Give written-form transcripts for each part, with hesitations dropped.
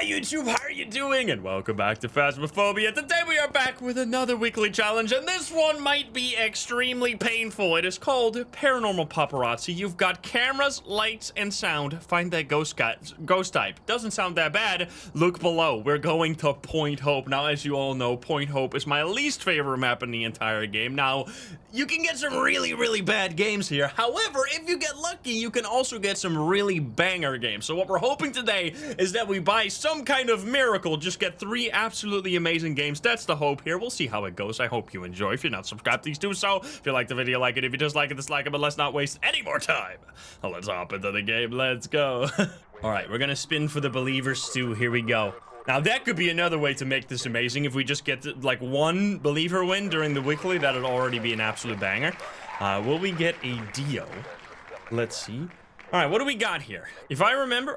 Hi YouTube, how are you doing? And welcome back to Phasmophobia. Today we are back with another weekly challenge, and this one might be extremely painful. It is called Paranormal Paparazzi. You've got cameras, lights, and sound. Find that ghost type. Doesn't sound that bad. Look below. We're going to Point Hope. Now, as you all know, Point Hope is my least favorite map in the entire game. Now, you can get some really bad games here. However, if you get lucky, you can also get some really banger games. So what we're hoping today is that we buy some kind of miracle, just get 3 absolutely amazing games. That's the hope here. We'll see how it goes. I hope you enjoy. If you're not subscribed, please do so. If you like the video, like it. If you dislike it, dislike it. But let's not waste any more time. Let's hop into the game. Let's go. All right, we're gonna spin for the Believers too. Here we go. Now, that could be another way to make this amazing. If we just get, like, 1 believer win during the weekly, that'd already be an absolute banger. Will we get a Dio? Let's see. All right, what do we got here? If I remember,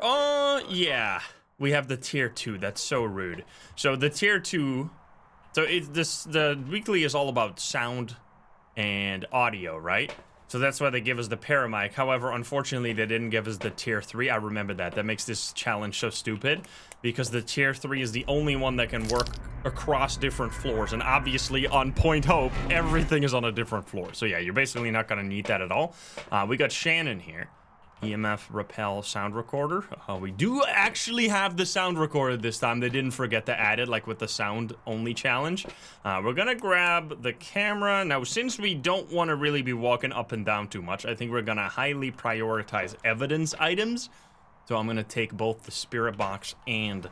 yeah. We have the tier 2. That's so rude. So the tier 2, so the weekly is all about sound and audio, right? So that's why they give us the paramic. However, unfortunately, they didn't give us the tier 3. I remember that. That makes this challenge so stupid because the tier 3 is the only one that can work across different floors. And obviously, on Point Hope, everything is on a different floor. So yeah, you're basically not going to need that at all. We got Shannon here. EMF Repel sound recorder. We do actually have the sound recorder this time. They didn't forget to add it, like with the sound only challenge. We're gonna grab the camera. Now, since we don't want to really be walking up and down too much, I think we're gonna highly prioritize evidence items. So I'm gonna take both the spirit box and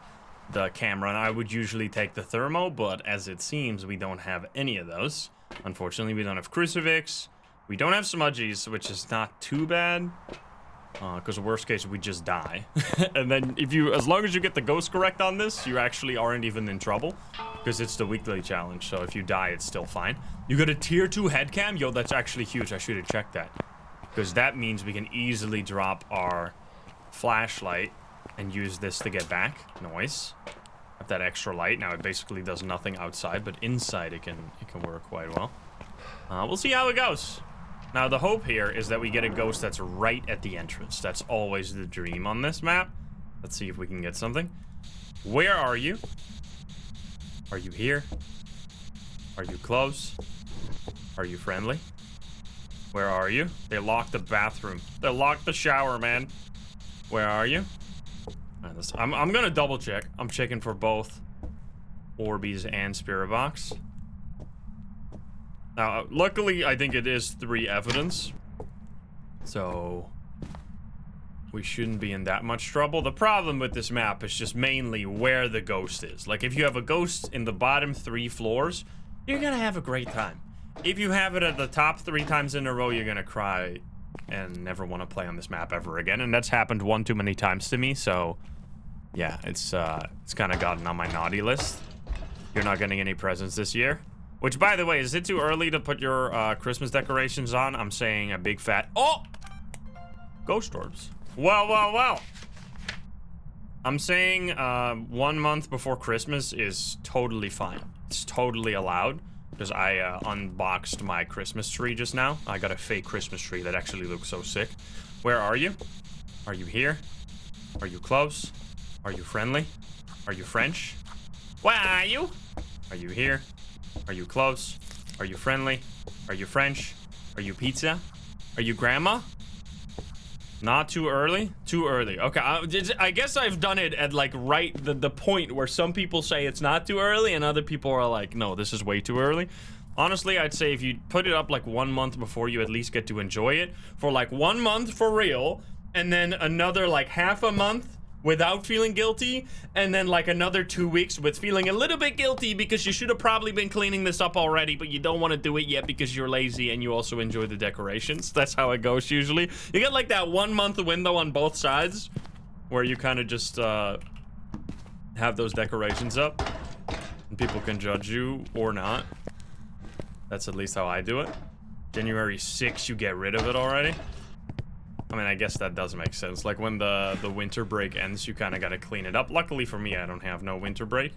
the camera. And I would usually take the thermo, but as it seems, we don't have any of those. Unfortunately, we don't have crucifix. We don't have smudgies, which is not too bad. Because worst case, we just die. And then as long as you get the ghost correct on this, you actually aren't even in trouble. Because it's the weekly challenge, so if you die, it's still fine. You got a tier 2 head cam? Yo, that's actually huge. I should have checked that. Because that means we can easily drop our flashlight and use this to get back. Nice. Have that extra light. Now, it basically does nothing outside, but inside it can work quite well. We'll see how it goes. Now, the hope here is that we get a ghost that's right at the entrance. That's always the dream on this map. Let's see if we can get something. Where are you? Are you here? Are you close? Are you friendly? Where are you? They locked the bathroom. They locked the shower, man. Where are you? I'm gonna double check. I'm checking for both Orbeez and Spirit Box. Now, luckily, I think it is 3 evidence. So, we shouldn't be in that much trouble. The problem with this map is just mainly where the ghost is. Like, if you have a ghost in the bottom 3 floors, you're gonna have a great time. If you have it at the top 3 times in a row, you're gonna cry and never want to play on this map ever again. And that's happened 1 too many times to me, so... yeah, it's kind of gotten on my naughty list. You're not getting any presents this year. Which, by the way, is it too early to put your Christmas decorations on? I'm saying a big fat... oh! Ghost orbs. Well. I'm saying 1 month before Christmas is totally fine. It's totally allowed. Because I unboxed my Christmas tree just now. I got a fake Christmas tree that actually looks so sick. Where are you? Are you here? Are you close? Are you friendly? Are you French? Where are you? Are you here? Are you close? Are you friendly? Are you French? Are you pizza? Are you grandma? Not too early? Too early. Okay, I guess I've done it at, like, right the point where some people say it's not too early and other people are like, no, this is way too early. Honestly, I'd say if you put it up, like, 1 month before, you at least get to enjoy it. For, like, 1 month for real, and then another, like, half a month without feeling guilty, and then like another 2 weeks with feeling a little bit guilty because you should have probably been cleaning this up already, but you don't want to do it yet because you're lazy and you also enjoy the decorations. That's how it goes usually. You get like that 1 month window on both sides where you kind of just have those decorations up and people can judge you or not. That's at least how I do it. January 6th, you get rid of it already. I mean, I guess that does make sense. Like, when the winter break ends, you kind of got to clean it up. Luckily for me, I don't have no winter break.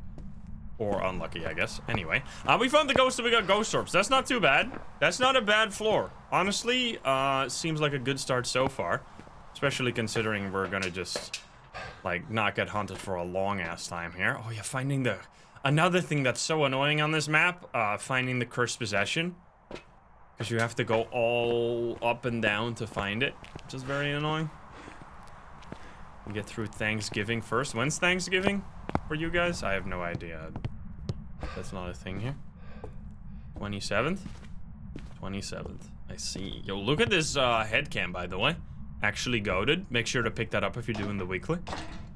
Or unlucky, I guess. Anyway, we found the ghost and we got ghost orbs. That's not too bad. That's not a bad floor. Honestly, seems like a good start so far. Especially considering we're going to just like, not get hunted for a long-ass time here. Oh, yeah, finding the... Another thing that's so annoying on this map, finding the cursed possession. Because you have to go all up and down to find it, which is very annoying. We get through Thanksgiving first. When's Thanksgiving for you guys? I have no idea. That's not a thing here. 27th? 27th. I see. Yo, look at this head cam, by the way. Actually goated. Make sure to pick that up if you're doing the weekly.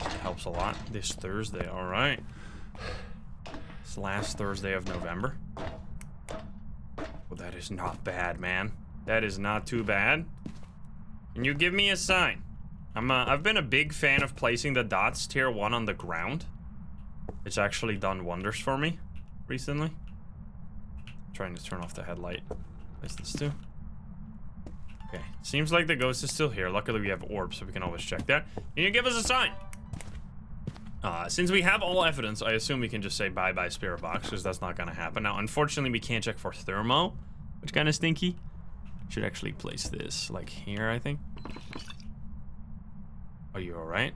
It helps a lot. This Thursday, alright. It's last Thursday of November. Well, that is not bad, man. That is not too bad. Can you give me a sign? I've been a big fan of placing the dots tier 1 on the ground. It's actually done wonders for me recently. I'm trying to turn off the headlight. Place this too. Okay, seems like the ghost is still here. Luckily we have orbs, so we can always check that. Can you give us a sign? Since we have all evidence, I assume we can just say bye-bye spirit box, because that's not gonna happen. Now, unfortunately, we can't check for thermo, which kind of stinky. Should actually place this, like, here, I think. Are you alright?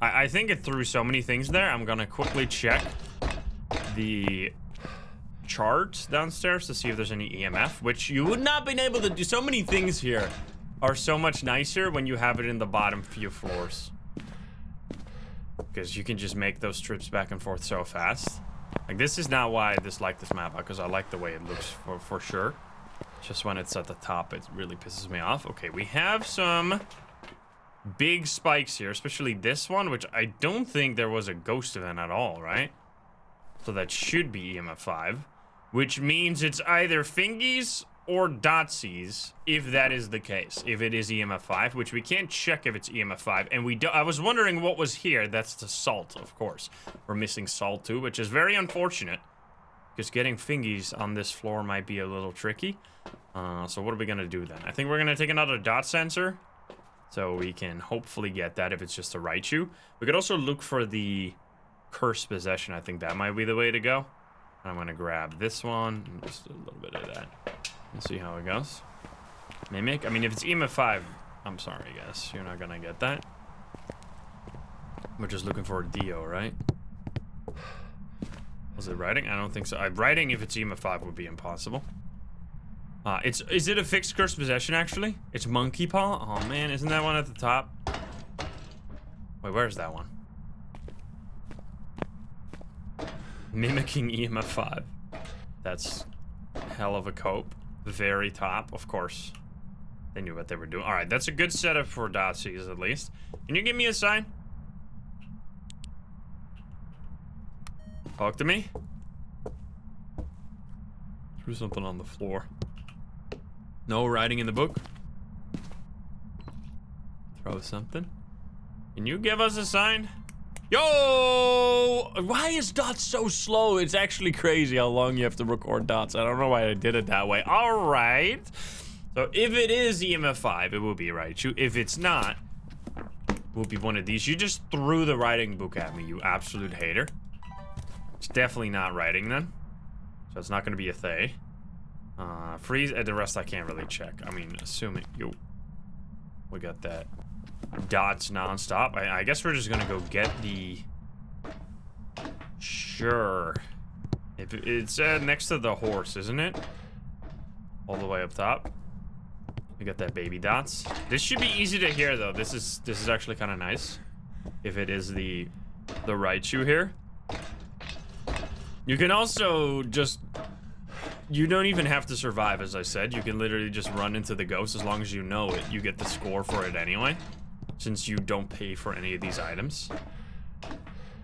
I think it threw so many things there. I'm gonna quickly check the chart downstairs to see if there's any EMF, which you would not been able to do. So many things here are so much nicer when you have it in the bottom few floors. Because you can just make those trips back and forth so fast. Like, this is not why I dislike this map, because I like the way it looks for sure. Just when it's at the top, it really pisses me off. Okay, we have some big spikes here, especially this one, which I don't think there was a ghost event at all, right? So that should be EMF 5, which means it's either fingies or dotsies, if that is the case. If it is EMF 5, which we can't check if it's EMF 5, and we do. I was wondering what was here. That's the salt, of course. We're missing salt too, which is very unfortunate, because getting fingies on this floor might be a little tricky. So what are we gonna do then? I think we're gonna take another dot sensor, so we can hopefully get that if it's just a Raichu. We could also look for the cursed possession. I think that might be the way to go. I'm gonna grab this one and just a little bit of that and see how it goes. Mimic. I mean, if it's EMF 5, I'm sorry, guys, you're not gonna get that. We're just looking for a Dio, right? Was it writing? I don't think so. Writing, if it's EMF 5, would be impossible. Is it a fixed cursed possession, actually? It's Monkey Paw? Oh, man, isn't that one at the top? Wait, where's that one? Mimicking EMF 5. That's hell of a cope. Very top, of course. They knew what they were doing. Alright, that's a good setup for dotsies, at least. Can you give me a sign? Talk to me? Threw something on the floor. No writing in the book? Throw something. Can you give us a sign? Yo! Why is dots so slow? It's actually crazy how long you have to record dots. I don't know why I did it that way. All right. So if it is EMF 5, it will be Raichu. If it's not, it will be one of these. You just threw the writing book at me, you absolute hater. It's definitely not writing then. So it's not going to be a Thay. Freeze. The rest I can't really check. I mean, assuming... Yo. We got that. Dots non-stop. I guess we're just gonna go get the... Sure. If it's next to the horse, isn't it? All the way up top. We got that baby dots. This should be easy to hear, though. This is actually kind of nice. If it is the Raichu here. You can also just... You don't even have to survive, as I said. You can literally just run into the ghost. As long as you know it, you get the score for it anyway. Since you don't pay for any of these items.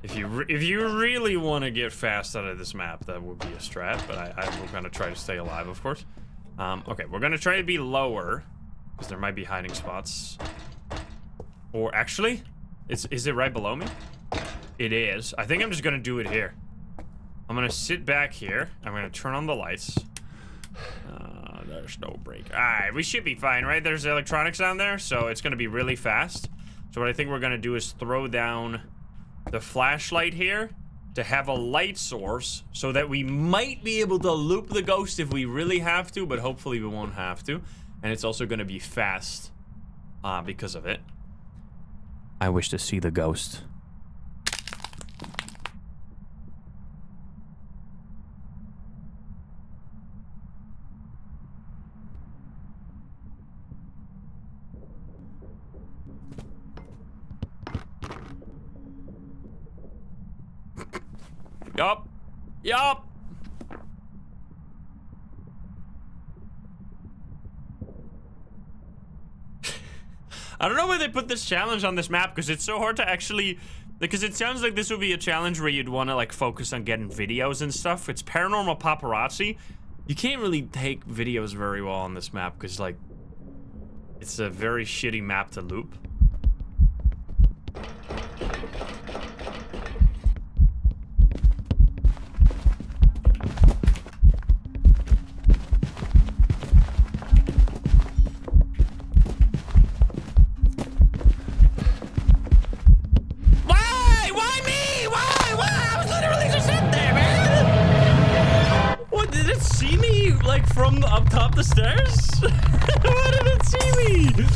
If you really want to get fast out of this map, that would be a strat. But I will kind of try to stay alive, of course. Okay, we're going to try to be lower. Because there might be hiding spots. Or actually, is it right below me? It is. I think I'm just going to do it here. I'm gonna sit back here. I'm gonna turn on the lights. There's no break. Alright, we should be fine, right? There's electronics down there, so it's gonna be really fast. So what I think we're gonna do is throw down the flashlight here to have a light source so that we might be able to loop the ghost if we really have to, but hopefully we won't have to. And it's also gonna be fast because of it. I wish to see the ghost. Yup. Yup. I don't know why they put this challenge on this map, because it's so hard to actually, because it sounds like this would be a challenge where you'd want to like focus on getting videos and stuff. It's paranormal paparazzi. You can't really take videos very well on this map because like it's a very shitty map to loop. From up top the stairs? Why did it see me?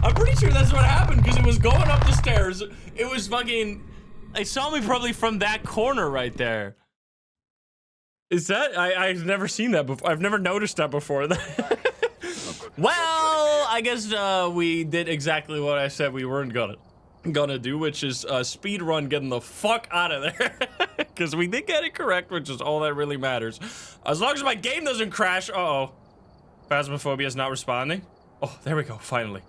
I'm pretty sure that's what happened because it was going up the stairs. It was fucking... It saw me probably from that corner right there. Is that... I've never seen that before. I've never noticed that before. Well, I guess we did exactly what I said we weren't gonna do, which is speed run getting the fuck out of there. Because we did get it correct, which is all that really matters. As long as my game doesn't crash. Uh-oh. Phasmophobia is not responding. Oh, there we go, finally.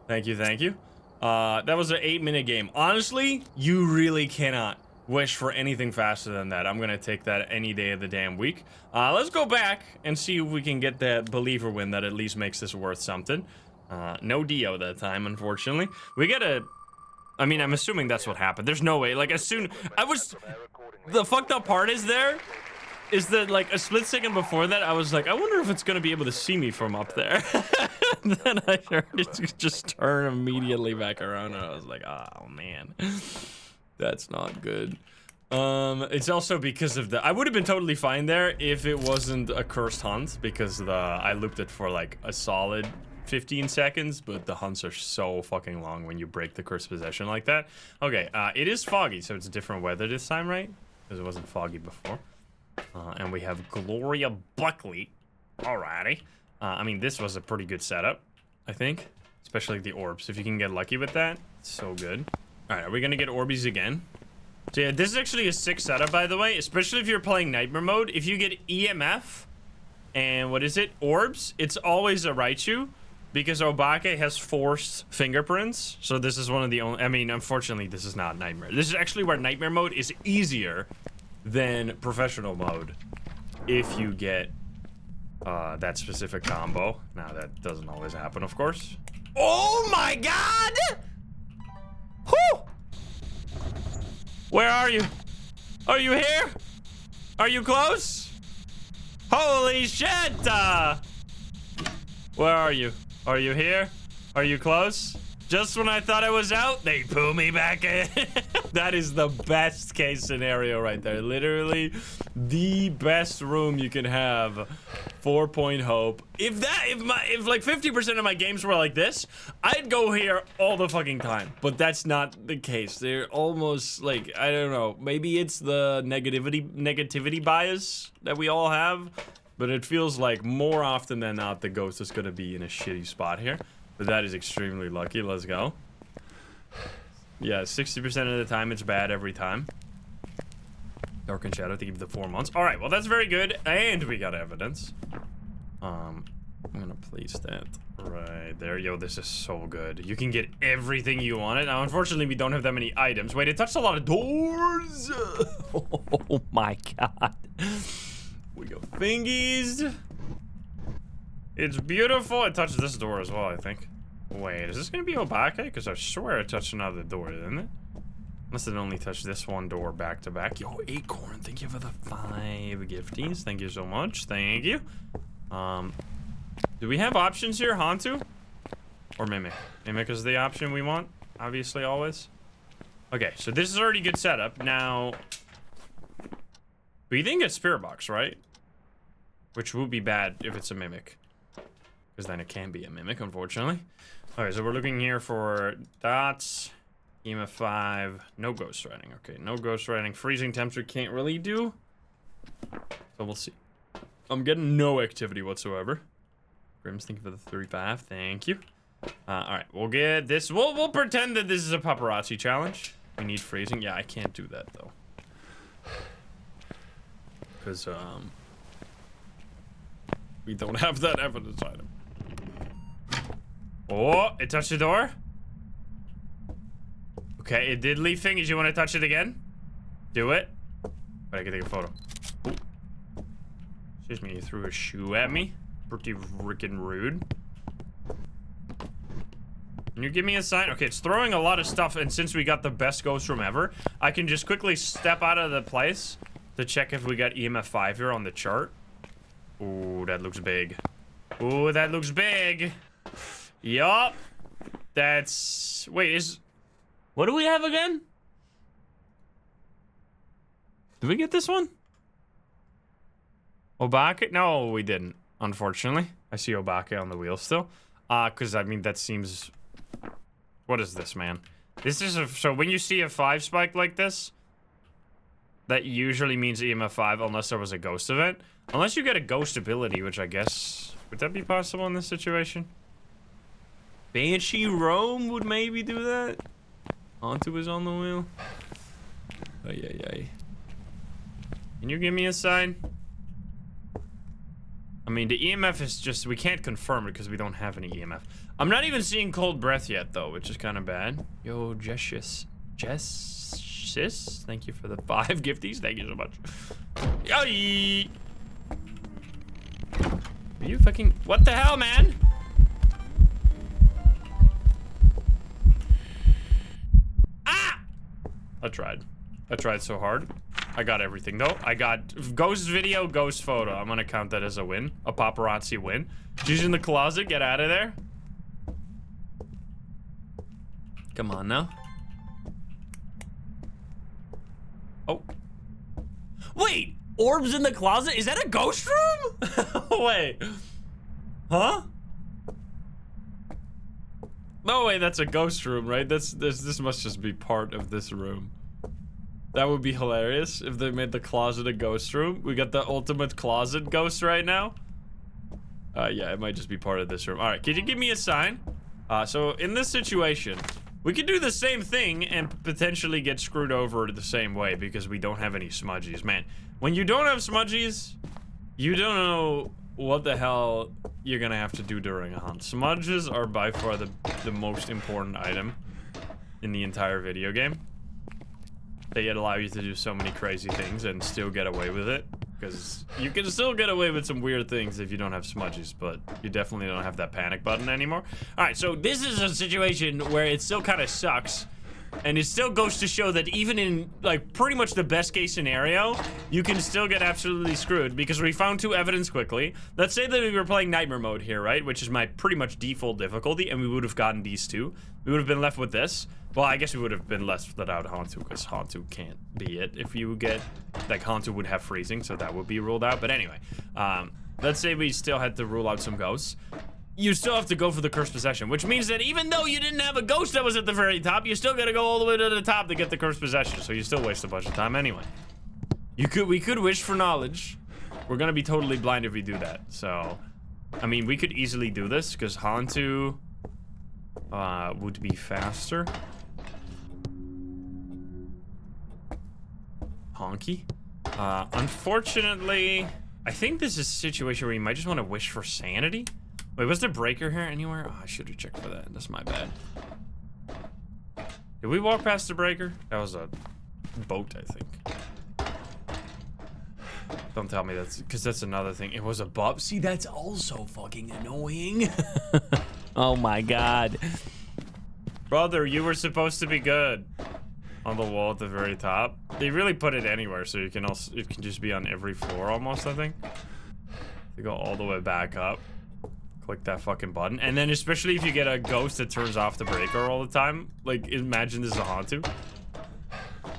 Thank you, thank you. That was an 8-minute game. Honestly, you really cannot wish for anything faster than that. I'm gonna take that any day of the damn week. Let's go back and see if we can get that believer win that at least makes this worth something. No Dio that time, unfortunately. We gotta... I mean, I'm assuming that's what happened. There's no way. Like, as soon... The fucked up part is that, like, a split second before that, I was like, I wonder if it's gonna be able to see me from up there. And then I heard it just turn immediately back around, and I was like, oh, man. That's not good. It's also because of the... I would have been totally fine there if it wasn't a cursed hunt, because I looped it for, like, a solid 15 seconds, but the hunts are so fucking long when you break the cursed possession like that. Okay, it is foggy, so it's different weather this time, right? Because it wasn't foggy before. And we have Gloria Buckley. Alrighty. I mean, this was a pretty good setup, I think. Especially the orbs. If you can get lucky with that, it's so good. Alright, are we gonna get Orbies again? So yeah, this is actually a sick setup, by the way. Especially if you're playing Nightmare Mode. If you get EMF and, what is it? Orbs, it's always a Raichu. Because Obake has forced fingerprints. So this is one of the only... I mean, unfortunately, this is not Nightmare. This is actually where Nightmare Mode is easier than Professional Mode. If you get that specific combo. Now, that doesn't always happen, of course. Oh my god! Whew! Where are you? Are you here? Are you close? Holy shit! Where are you? Are you here? Are you close? Just when I thought I was out, they pull me back in. That is the best case scenario right there. Literally the best room you can have. 4-point hope. If like 50% of my games were like this, I'd go here all the fucking time. But that's not the case. They're almost like, I don't know, maybe it's the negativity bias that we all have. But it feels like more often than not, the ghost is gonna be in a shitty spot here. But that is extremely lucky. Let's go. Yeah, 60% of the time, it's bad every time. Dark and Shadow to give the 4 months. All right, well, that's very good. And we got evidence. I'm gonna place that right there. Yo, this is so good. You can get everything you wanted. Now, unfortunately, we don't have that many items. Wait, it touched a lot of doors. Oh my god. We go thingies. It's beautiful. It touched this door as well, I think. Wait, is this gonna be Obake? Because I swear it touched another door, didn't it? Unless it only touched this one door back to back. Yo, Acorn, thank you for the 5 gifties. Thank you so much. Thank you. Do we have options here? Hantu? Or Mimic? Mimic is the option we want, obviously, always. Okay, so this is already good setup. Now, we didn't get Spirit Box, right? Which would be bad if it's a Mimic. Because then it can be a Mimic, unfortunately. Okay, so we're looking here for dots. EMF 5. No ghost writing. Okay, no ghost writing. Freezing temps we can't really do. So we'll see. I'm getting no activity whatsoever. Grim's thinking for the 35. Thank you. Alright, we'll get this. We'll pretend that this is a paparazzi challenge. We need freezing. Yeah, I can't do that though. Because, we don't have that evidence item. Oh, it touched the door? Okay, it did leave things. You want to touch it again? Do it. But I can take a photo. Ooh. Excuse me, you threw a shoe at me. Pretty freaking rude. Can you give me a sign? Okay, it's throwing a lot of stuff, and since we got the best ghost room ever, I can just quickly step out of the place to check if we got EMF 5 here on the chart. Ooh, that looks big. Ooh, that looks big. Yup. That's... Wait, is... What do we have again? Did we get this one? Obake? No, we didn't, unfortunately. I see Obake on the wheel still. Because, I mean, that seems... What is this, man? This is a... So, when you see a 5 spike like this, that usually means EMF 5, unless there was a ghost event. Unless you get a ghost ability, which I guess... Would that be possible in this situation? Banshee Roam would maybe do that? Hantu is on the wheel. Ay. Can you give me a sign? I mean, the EMF is just... We can't confirm it because we don't have any EMF. I'm not even seeing cold breath yet, though, which is kind of bad. Yo, Jessius. Thank you for the 5 gifties. Thank you so much. Yay! Are you fucking... What the hell, man? Ah! I tried so hard. I got everything, though. I got ghost video, ghost photo. I'm gonna count that as a win. A paparazzi win. She's in the closet. Get out of there. Come on, now. Oh. Wait! Orbs in the closet? Is that a ghost room? Wait. Huh? No way, that's a ghost room, right? This must just be part of this room. That would be hilarious if they made the closet a ghost room. We got the ultimate closet ghost right now. Yeah, it might just be part of this room. All right, can you give me a sign? So in this situation, we could do the same thing and potentially get screwed over the same way because we don't have any smudgies. Man, when you don't have smudgies, you don't know what the hell you're gonna have to do during a hunt. Smudges are by far the most important item in the entire video game. They allow you to do so many crazy things and still get away with it. Because you can still get away with some weird things if you don't have smudges, but you definitely don't have that panic button anymore. Alright, so this is a situation where it still kind of sucks. And it still goes to show that even in, like, pretty much the best case scenario, you can still get absolutely screwed because we found 2 evidence quickly. Let's say that we were playing nightmare mode here, right? Which is my pretty much default difficulty, and we would have gotten these 2. We would have been left with this. Well, I guess we would have been left without Hantu because Hantu can't be it. If you get, like, Hantu would have freezing, so that would be ruled out. But anyway, let's say we still had to rule out some ghosts. You still have to go for the cursed possession, which means that even though you didn't have a ghost that was at the very top, you still gotta go all the way to the top to get the cursed possession, so you still waste a bunch of time anyway. We could wish for knowledge. We're gonna be totally blind if we do that, so... I mean, we could easily do this, because Hantu would be faster. Honky. Unfortunately, I think this is a situation where you might just want to wish for sanity. Wait, was there breaker here anywhere? Oh, I should have checked for that. That's my bad. Did we walk past the breaker? That was a boat, I think. Don't tell me that's... Because that's another thing. It was a bub. See, that's also fucking annoying. Oh my god. Brother, you were supposed to be good. On the wall at the very top. They really put it anywhere, so you can also... It can just be on every floor almost, I think. You go all the way back up. Click that fucking button, and then especially if you get a ghost that turns off the breaker all the time, like imagine this is a Hantu.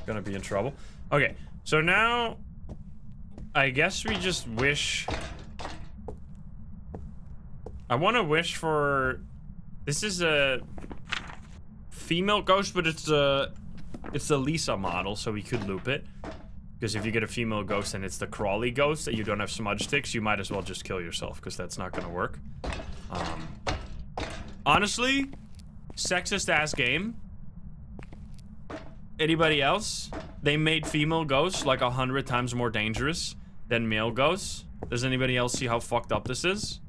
Gonna be in trouble. Okay, so now I guess we just wish. I want to wish for. This is a female ghost, but it's the Lisa model, so we could loop it. Because if you get a female ghost and it's the crawly ghost that you don't have smudge sticks, you might as well just kill yourself, because that's not gonna work. Honestly, sexist ass game. Anybody else? They made female ghosts like 100 times more dangerous than male ghosts. Does anybody else see how fucked up this is?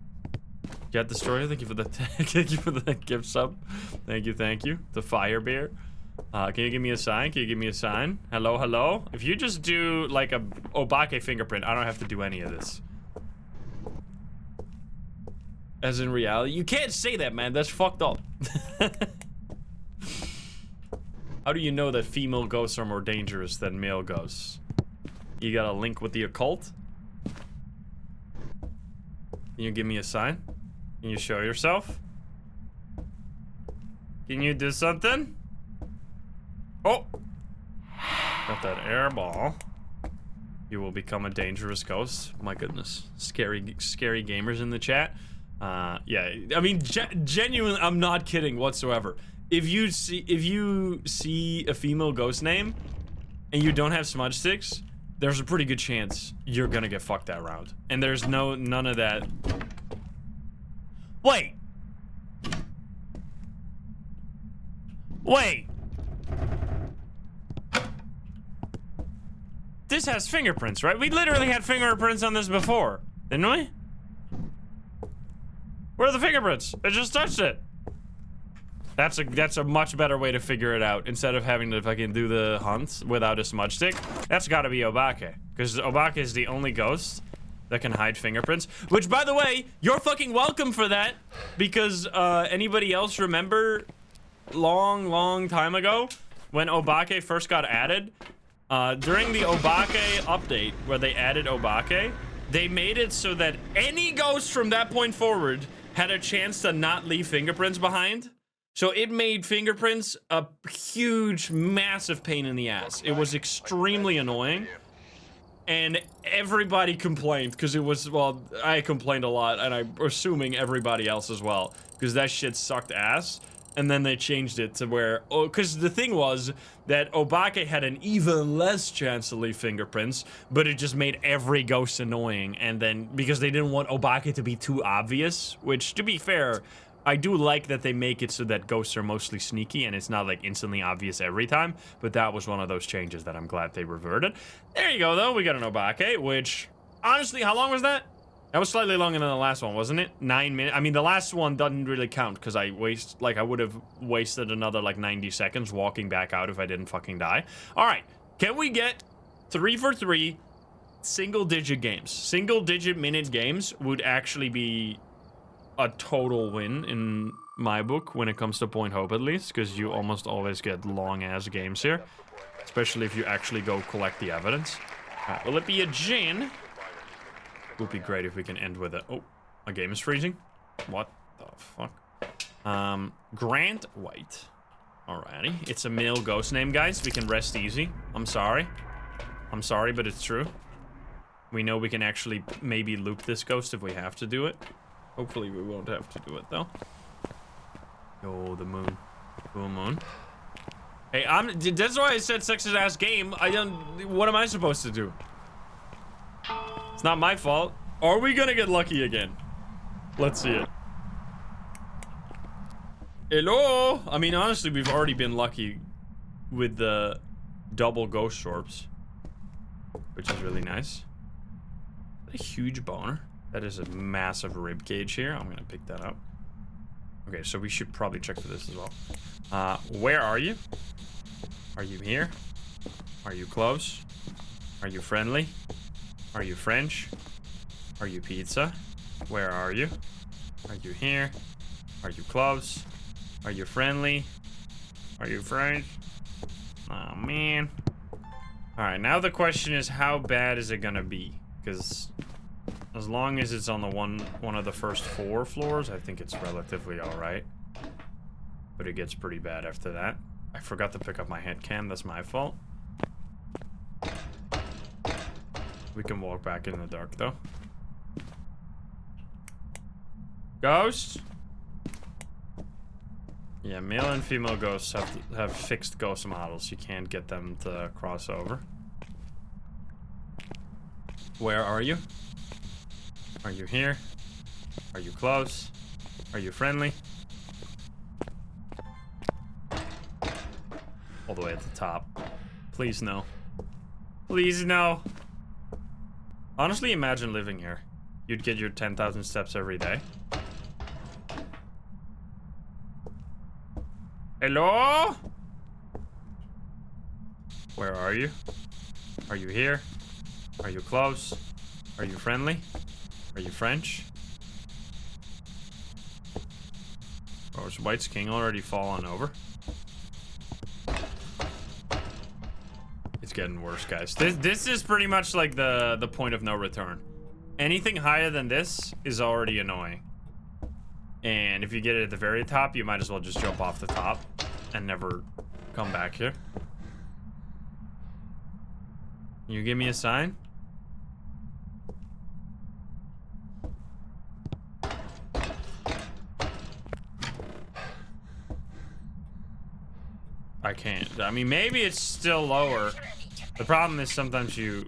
Jet Destroyer, thank you for the thank you for the gift sub. Thank you, thank you. The fire bear. Can you give me a sign? Can you give me a sign? Hello, hello? If you just do like a Obake fingerprint, I don't have to do any of this. As in reality, you can't say that, man. That's fucked up. How do you know that female ghosts are more dangerous than male ghosts? You got a link with the occult? Can you give me a sign? Can you show yourself? Can you do something? Oh! Got that air ball. You will become a dangerous ghost. My goodness. Scary gamers in the chat. Yeah, I mean, genuinely, I'm not kidding whatsoever. If you see a female ghost name and you don't have smudge sticks, there's a pretty good chance you're gonna get fucked that round. And there's none of that. Wait. Wait. This has fingerprints, right? We literally had fingerprints on this before, didn't we? Where are the fingerprints? I just touched it. That's a much better way to figure it out instead of having to fucking do the hunt without a smudge stick. That's got to be Obake, because Obake is the only ghost that can hide fingerprints. Which, by the way, you're fucking welcome for that, because anybody else remember long time ago when Obake first got added? During the Obake update where they added Obake, they made it so that any ghost from that point forward had a chance to not leave fingerprints behind. So it made fingerprints a huge, massive pain in the ass. It was extremely annoying. And everybody complained, because it was, well, I complained a lot, and I'm assuming everybody else as well, because that shit sucked ass. And then they changed it to where, oh, because the thing was that Obake had an even less chance to leave fingerprints, but it just made every ghost annoying. And then, because they didn't want Obake to be too obvious, which, to be fair, I do like that they make it so that ghosts are mostly sneaky and it's not like instantly obvious every time, but that was one of those changes that I'm glad they reverted. There you go, though. We got an Obake, which, honestly, how long was that? That was slightly longer than the last one, wasn't it? 9 minutes. I mean, the last one doesn't really count because I would have wasted another like 90 seconds walking back out if I didn't fucking die. All right, can we get 3 for 3 single-digit games? Single-digit minute games would actually be a total win in my book when it comes to point hope, at least, because you almost always get long-ass games here, especially if you actually go collect the evidence. All right, will it be a Jin? Would be great if we can end with a... Oh, my game is freezing. What the fuck? Grant White. Alrighty. It's a male ghost name, guys. We can rest easy. I'm sorry. I'm sorry, but it's true. We know we can actually maybe loop this ghost if we have to do it. Hopefully we won't have to do it, though. Yo, the moon. Full moon. Hey, that's why I said sexist ass game. What am I supposed to do? It's not my fault. Are we gonna get lucky again? Let's see it. Hello? I mean, honestly, we've already been lucky with the double ghost orbs, which is really nice. A huge boner. That is a massive rib cage here. I'm gonna pick that up. Okay, so we should probably check for this as well. Where are you? Are you here? Are you close? Are you friendly? Are you French? Are you pizza? Where are you? Are you here? Are you close? Are you friendly? Are you French? Oh, man. Alright, now the question is, how bad is it gonna be? Because as long as it's on the one of the first 4 floors, I think it's relatively alright. But it gets pretty bad after that. I forgot to pick up my head cam. That's my fault. We can walk back in the dark, though. Ghost? Yeah, male and female ghosts have fixed ghost models. You can't get them to cross over. Where are you? Are you here? Are you close? Are you friendly? All the way at the top. Please no. Please no. Honestly, imagine living here. You'd get your 10,000 steps every day. Hello? Where are you? Are you here? Are you close? Are you friendly? Are you French? Or is White's King already fallen over? It's getting worse, guys. This is pretty much like the point of no return. Anything higher than this is already annoying. And if you get it at the very top, you might as well just jump off the top and never come back here. Can you give me a sign? I can't. I mean, maybe it's still lower. The problem is sometimes you...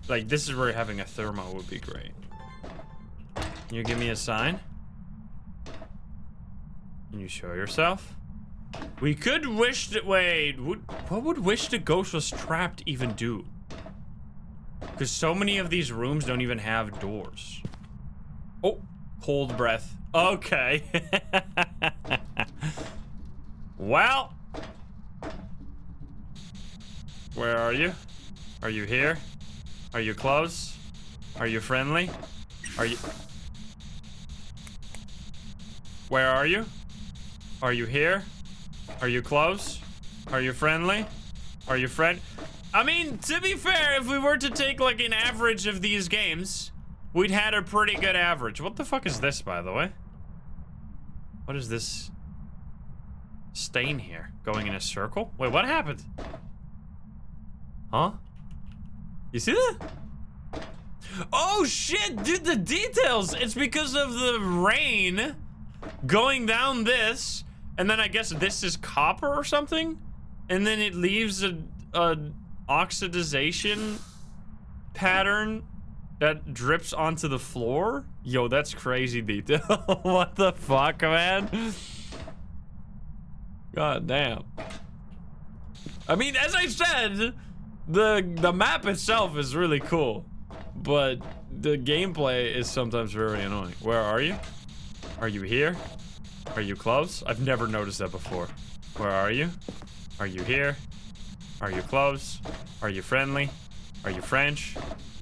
Like, this is where having a thermo would be great. Can you give me a sign? Can you show yourself? We could wish that... Wait, what would wish the ghost was trapped even do? Because so many of these rooms don't even have doors. Oh, cold breath. Okay. Well. Where are you? Are you here? Are you close? Are you friendly? Are you... Where are you? Are you here? Are you close? Are you friendly? Are you I mean, to be fair, if we were to take like an average of these games, we'd had a pretty good average. What the fuck is this, by the way? What is this stain here? Going in a circle? Wait, what happened? Huh? You see that? Oh shit, dude, the details! It's because of the rain going down this, and then I guess this is copper or something, and then it leaves a oxidization pattern that drips onto the floor. Yo, that's crazy detail. What the fuck, man? God damn. I mean, as I said, the map itself is really cool, but the gameplay is sometimes very annoying. Where are you? Are you here? Are you close? I've never noticed that before. Where are you? Are you here? Are you close? Are you friendly? Are you French?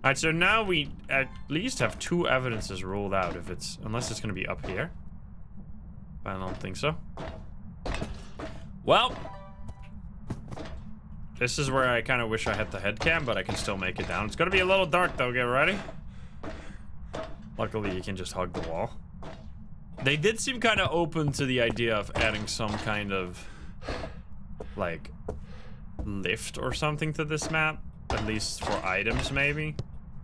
Alright, so now we at least have 2 evidences ruled out if it's... Unless it's gonna be up here. I don't think so. Well. This is where I kind of wish I had the head cam, but I can still make it down. It's gonna be a little dark though, get ready. Luckily, you can just hug the wall. They did seem kind of open to the idea of adding some kind of, like, lift or something to this map. At least for items, maybe.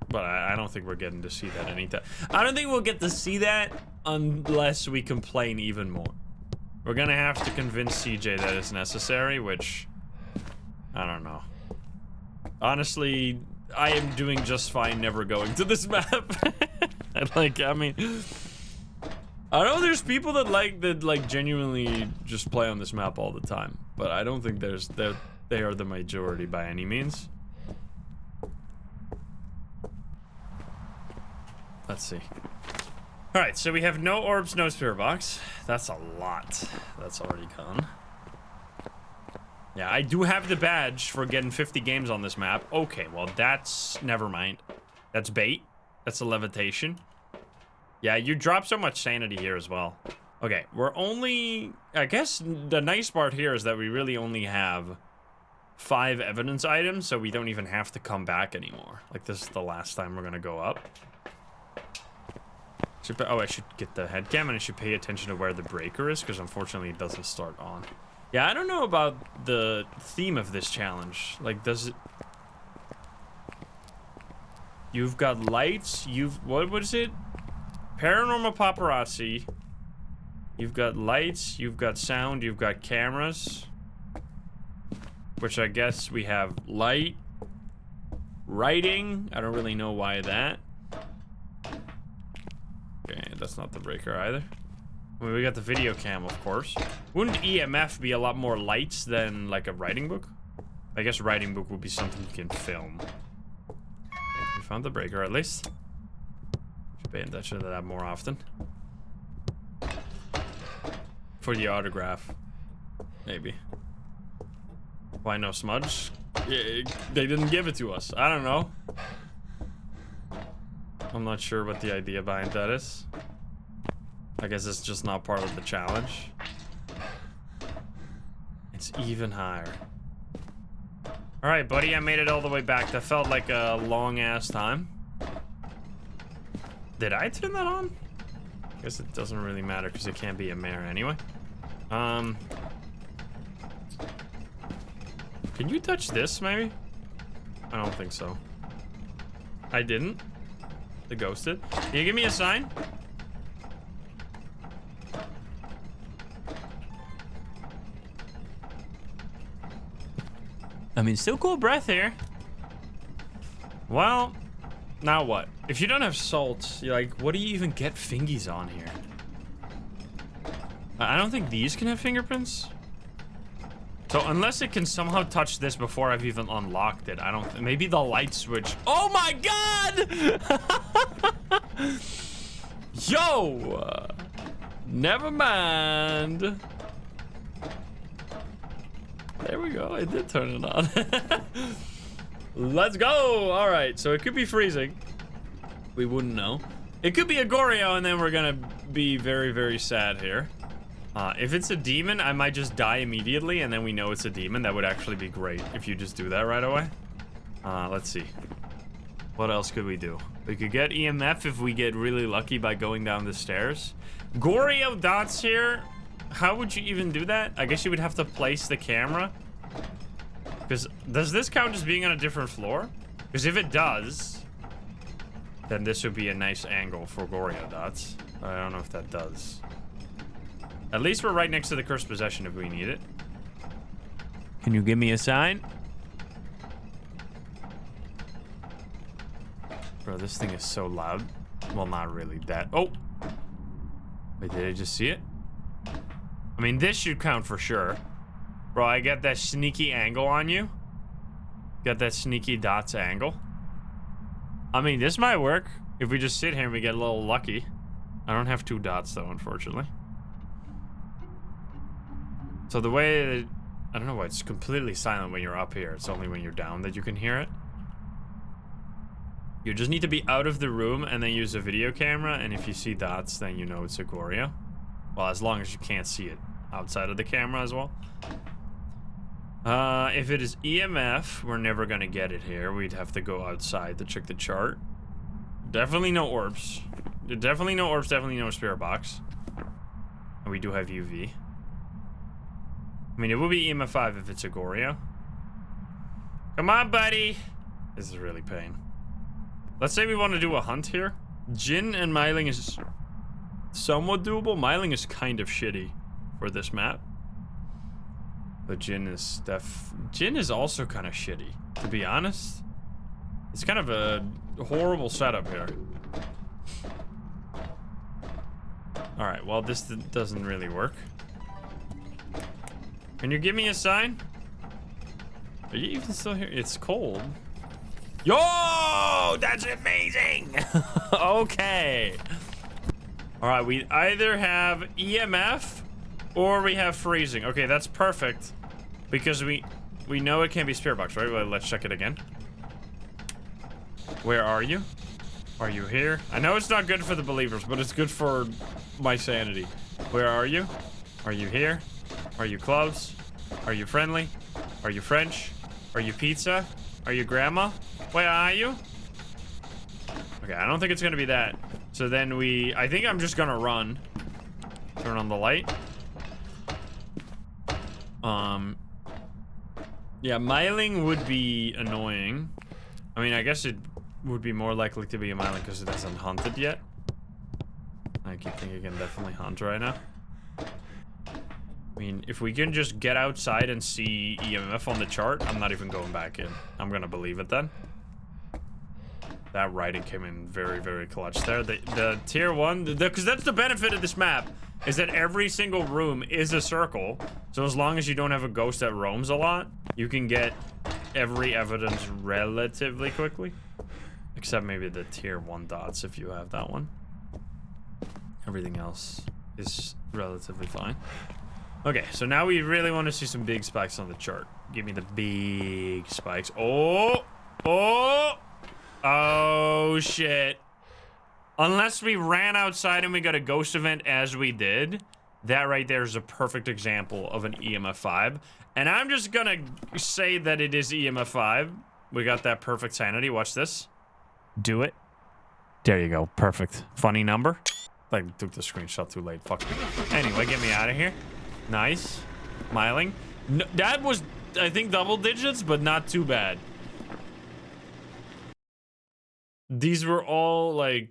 But I don't think we're getting to see that anytime. I don't think we'll get to see that unless we complain even more. We're gonna have to convince CJ that it's necessary, which... I don't know. Honestly, I am doing just fine never going to this map. Like, I mean... I know there's people that genuinely just play on this map all the time, but I don't think they are the majority by any means. Let's see. All right, so we have no orbs, no spirit box. That's a lot. That's already gone. Yeah, I do have the badge for getting 50 games on this map. Okay, well that's never mind. That's bait. That's a levitation. Yeah, you drop so much sanity here as well. Okay, we're only... I guess the nice part here is that we really only have 5 evidence items, so we don't even have to come back anymore. Like, this is the last time we're gonna go up. Oh, I should get the head cam, and I should pay attention to where the breaker is, because unfortunately it doesn't start on. Yeah, I don't know about the theme of this challenge. Like, does it... You've got lights, what was it? Paranormal paparazzi, You've got lights, you've got sound, you've got cameras. Which I guess we have light. Writing. I don't really know why that. Okay, that's not the breaker either. I mean, we got the video cam, of course. Wouldn't EMF be a lot more lights than like a writing book? I guess writing book would be something you can film. Okay, we found the breaker at least. Should pay attention to that more often. For the autograph. Maybe. Why no smudge? Yeah, they didn't give it to us. I don't know. I'm not sure what the idea behind that is. I guess it's just not part of the challenge. It's even higher. Alright, buddy, I made it all the way back. That felt like a long-ass time. Did I turn that on? I guess it doesn't really matter because it can't be a mare anyway. Can you touch this, maybe? I don't think so. I didn't. The ghost did. Can you give me a sign? I mean, still cool breath here. Well, now what? If you don't have salt, you're like, what do you even get fingies on here? I don't think these can have fingerprints. So unless it can somehow touch this before I've even unlocked it, I don't. Maybe the light switch. Oh my god! Yo! Never mind. There we go. It did turn it on. Let's go. All right. So it could be freezing. We wouldn't know. It could be a Goryo, and then we're gonna be very, very sad here. If it's a demon, I might just die immediately, and then we know it's a demon. That would actually be great if you just do that right away. Let's see. What else could we do? We could get EMF if we get really lucky by going down the stairs. Goryo dots here. How would you even do that? I guess you would have to place the camera. Because does this count as being on a different floor? Because if it does, then this would be a nice angle for Goryo dots. I don't know if that does. At least we're right next to the cursed possession if we need it. Can you give me a sign? Bro, this thing is so loud. Well, not really that. Oh! Wait, did I just see it? I mean, this should count for sure. Bro, I got that sneaky angle on you. Got that sneaky dots angle. I mean, this might work. If we just sit here and we get a little lucky. I don't have 2 dots though, unfortunately. So the way that, I don't know why it's completely silent when you're up here. It's only when you're down that you can hear it. You just need to be out of the room and then use a video camera, and if you see dots, then you know it's a Goryo. Well, as long as you can't see it outside of the camera as well. If it is EMF, we're never gonna get it here. We'd have to go outside to check the chart. Definitely no orbs. Definitely no orbs, definitely no spirit box. And we do have UV. I mean, it will be EMF 5 if it's a Goryo. Come on, buddy. This is really pain. Let's say we want to do a hunt here. Jin and Myling is somewhat doable. Myling is kind of shitty for this map. But Jin is also kind of shitty, to be honest. It's kind of a horrible setup here. Alright, well, this doesn't really work. Can you give me a sign? Are you even still here? It's cold. Yo! That's amazing! Okay. Alright, we either have EMF or we have freezing. Okay, that's perfect. Because we know it can't be spirit box, right? Well, let's check it again. Where are you? Are you here? I know it's not good for the believers, but it's good for my sanity. Where are you? Are you here? Are you close? Are you friendly? Are you French? Are you pizza? Are you grandma? Where are you? Okay, I don't think it's gonna be that. So then I think I'm just gonna run. Turn on the light. Yeah, Myling would be annoying. I mean, I guess it would be more likely to be a Myling because it hasn't hunted yet. I keep thinking it can definitely hunt right now. I mean, if we can just get outside and see EMF on the chart, I'm not even going back in. I'm gonna believe it then. That writing came in very, very clutch there. The tier 1, because that's the benefit of this map, is that every single room is a circle. So as long as you don't have a ghost that roams a lot, you can get every evidence relatively quickly. Except maybe the tier 1 dots if you have that one. Everything else is relatively fine. Okay, so now we really want to see some big spikes on the chart. Give me the big spikes. Oh! Oh! Oh, shit. Unless we ran outside and we got a ghost event as we did, that right there is a perfect example of an EMF 5. And I'm just gonna say that it is EMF 5. We got that perfect sanity. Watch this. Do it. There you go. Perfect. Funny number. Like, took the screenshot too late. Fuck. Anyway, get me out of here. Nice. Smiling. No, that was, I think, double digits, but not too bad. These were all, like,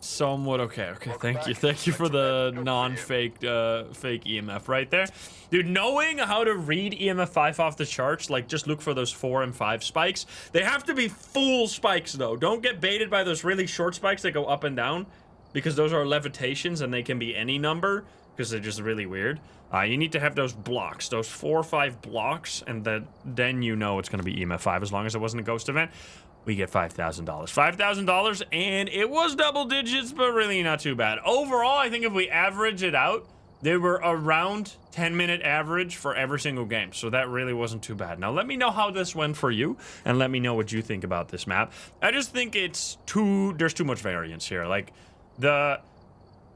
somewhat okay. Okay, thank you for the non-fake fake EMF right there. Dude, knowing how to read EMF 5 off the charts, like, just look for those 4 and 5 spikes. They have to be full spikes, though. Don't get baited by those really short spikes that go up and down, because those are levitations and they can be any number, because they're just really weird. You need to have those blocks, those 4 or 5 blocks, and then you know it's going to be EMF 5, as long as it wasn't a ghost event. We get $5,000. $5,000, and it was double digits, but really not too bad. Overall, I think if we average it out, they were around 10-minute average for every single game, so that really wasn't too bad. Now, let me know how this went for you, and let me know what you think about this map. I just think there's too much variance here. Like, the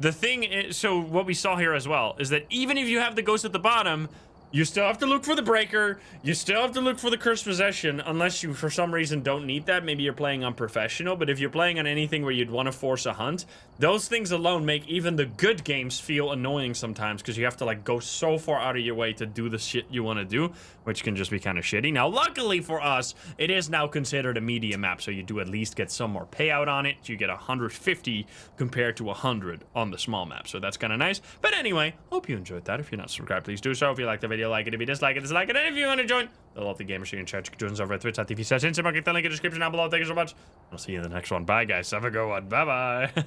thing is, so what we saw here as well, is that even if you have the ghost at the bottom, you still have to look for the breaker. You still have to look for the cursed possession, unless you, for some reason, don't need that. Maybe you're playing on professional, but if you're playing on anything where you'd want to force a hunt, those things alone make even the good games feel annoying sometimes, because you have to, like, go so far out of your way to do the shit you want to do, which can just be kind of shitty. Now, luckily for us, it is now considered a media map, so you do at least get some more payout on it. You get 150 compared to 100 on the small map, so that's kind of nice. But anyway, hope you enjoyed that. If you're not subscribed, please do so. If you like the video, like it. If you dislike it, dislike it. And if you want to join the Lofty Gamer Stream chat, you can join us over at twitch.tv/Instagram. Click the link in the description down below. Thank you so much. I'll see you in the next one. Bye, guys. Have a good one. Bye-bye.